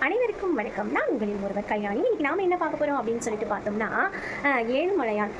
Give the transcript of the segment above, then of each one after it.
அனைவருக்கும் வணக்கம். நான் உங்களின் ஒருவர் கல்யாணி. இன்னைக்கு நாம என்ன பார்க்க போறோம் அப்படின்னு சொல்லிட்டு பார்த்தோம்னா, ஏழுமலையான்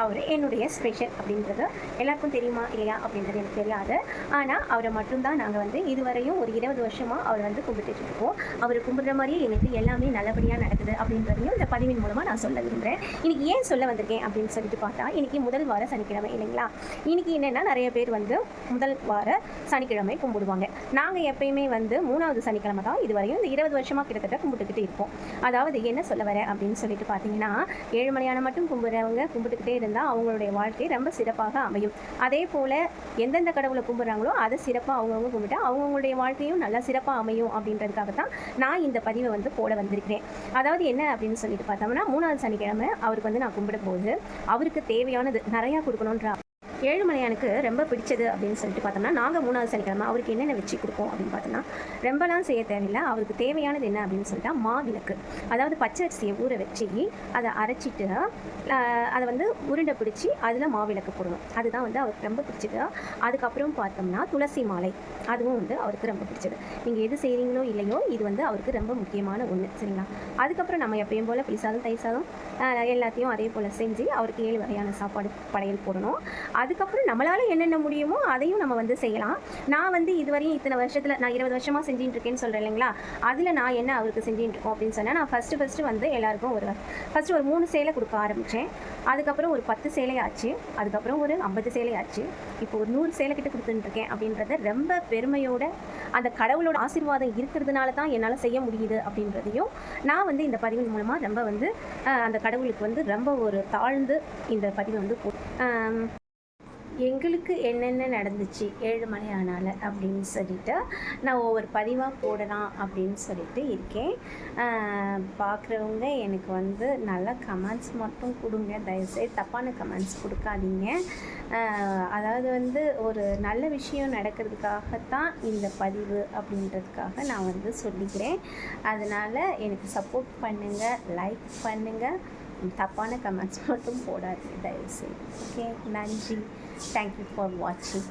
அவர் என்னுடைய ஸ்பெஷல் அப்படின்றது எல்லாருக்கும் தெரியுமா இல்லையா அப்படின்றது எனக்கு தெரியாது. ஆனால் அவரை மட்டும்தான் நாங்கள் வந்து இதுவரையும் ஒரு 20 வருஷமாக அவர் வந்து கும்பிட்டுட்டு இருக்கோம். அவர் கும்பிட்ற மாதிரியே எங்களுக்கு எல்லாமே நல்லபடியாக நடக்குது அப்படின்றதையும் இந்த பதிவின் மூலமாக நான் சொல்ல விரும்புகிறேன். இன்றைக்கி ஏன் சொல்ல வந்திருக்கேன் அப்படின்னு சொல்லிட்டு பார்த்தா, இன்றைக்கி முதல் வார சனிக்கிழமை இல்லைங்களா. இன்றைக்கி என்னென்னா நிறைய பேர் வந்து முதல் வார சனிக்கிழமை கும்பிடுவாங்க. நாங்கள் எப்பயுமே வந்து 3வது சனிக்கிழமை தான் இதுவரையும் இந்த 20 வருஷமாக கிட்டத்தட்ட கும்பிட்டுக்கிட்டு இருப்போம். அதாவது என்ன சொல்ல வரேன் அப்படின்னு சொல்லிட்டு பார்த்தீங்கன்னா, ஏழுமலையான மட்டும் கும்பிட்றவங்க கும்பிட்டுக்கிட்டே இருந்தால் அவங்களுடைய வாழ்க்கை ரொம்ப சிறப்பாக அமையும். அதே போல் எந்தெந்த கடவுளை கும்பிட்றாங்களோ அதை சிறப்பாக அவங்கவுங்க கும்பிட்டா அவங்களுடைய வாழ்க்கையும் நல்லா சிறப்பாக அமையும் அப்படின்றதுக்காக தான் நான் இந்த பதிவை வந்து போட வந்திருக்கிறேன். அதாவது என்ன அப்படின்னு சொல்லிட்டு பார்த்தோம்னா, 3வது சனிக்கிழமை அவருக்கு வந்து நான் கும்பிடும்போது அவருக்கு தேவையானது நிறையா கொடுக்கணுன்ற ஏழுமலையானுக்கு ரொம்ப பிடிச்சது அப்படின்னு சொல்லிட்டு பார்த்தோம்னா, நாங்கள் 3வது சனிக்கிழமை அவருக்கு என்னென்ன வச்சு கொடுப்போம் அப்படின்னு பார்த்தோம்னா, ரொம்பலாம் செய்ய தேவையில்லை. அவருக்கு தேவையானது என்ன அப்படின்னு சொல்லிட்டா மாவிளக்கு. அதாவது பச்சை அரிசியை ஊற வச்சு அதை அரைச்சிட்டு அதை வந்து உருண்டை பிடிச்சி அதில் மாவிளக்கு போடணும். அதுதான் வந்து அவருக்கு ரொம்ப பிடிச்சது. அதுக்கப்புறம் பார்த்தோம்னா துளசி மாலை, அதுவும் வந்து அவருக்கு ரொம்ப பிடிச்சது. நீங்கள் எது செய்கிறீங்களோ இல்லையோ இது வந்து அவருக்கு ரொம்ப முக்கியமான ஒன்று, சரிங்களா. அதுக்கப்புறம் நம்ம எப்பயும் போல் புளி சாதம், தயிர் சாதம் எல்லாத்தையும் அதே போல் செஞ்சு அவருக்கு 7 வகையான சாப்பாடு படையல் போடணும். அதுக்கப்புறம் நம்மளால் என்னென்ன முடியுமோ அதையும் நம்ம வந்து செய்யலாம். நான் வந்து இதுவரையும் இத்தனை வருஷத்தில் நான் 20 வருஷமாக செஞ்சுட்டு இருக்கேன்னு சொல்கிறேன் இல்லைங்களா. அதில் நான் என்ன அவருக்கு செஞ்சுட்டு இருக்கோம் அப்படின்னு சொன்னால், நான் ஃபஸ்ட்டு வந்து எல்லாருக்கும் ஃபஸ்ட்டு ஒரு 3 சேலை கொடுக்க ஆரம்பித்தேன். அதுக்கப்புறம் ஒரு 10 சேலை ஆச்சு. அதுக்கப்புறம் ஒரு 50 சேலை ஆச்சு. இப்போ ஒரு 100 சேலை கிட்ட கொடுத்துட்டுருக்கேன் அப்படின்றத ரொம்ப பெருமையோட அந்த கடவுளோட ஆசீர்வாதம் இருக்கிறதுனால தான் என்னால் செய்ய முடியுது அப்படின்றதையும் நான் வந்து இந்த பதிவின் மூலமாக ரொம்ப வந்து அந்த கடவுளுக்கு வந்து ரொம்ப ஒரு தாழ்ந்து இந்த பதிவை வந்து எங்களுக்கு என்னென்ன நடந்துச்சு ஏழுமலையானால் அப்படின்னு சொல்லிட்டு நான் ஒவ்வொரு பதிவாக போடலாம் அப்படின்னு சொல்லிட்டு இருக்கேன். பார்க்குறவங்க எனக்கு வந்து நல்ல கமெண்ட்ஸ் மட்டும் கொடுங்க, தயவுசெய்து தப்பான கமெண்ட்ஸ் கொடுக்காதீங்க. அதாவது வந்து ஒரு நல்ல விஷயம் நடக்கிறதுக்காகத்தான் இந்த பதிவு அப்படின்றதுக்காக நான் வந்து சொல்லிக்கிறேன். அதனால் எனக்கு சப்போர்ட் பண்ணுங்கள், லைக் பண்ணுங்கள், தப்பான கமெண்ட்ஸ் மட்டும் போடாதீங்க தயவுசெய்து. ஓகே, நன்றி. Thank you for watching.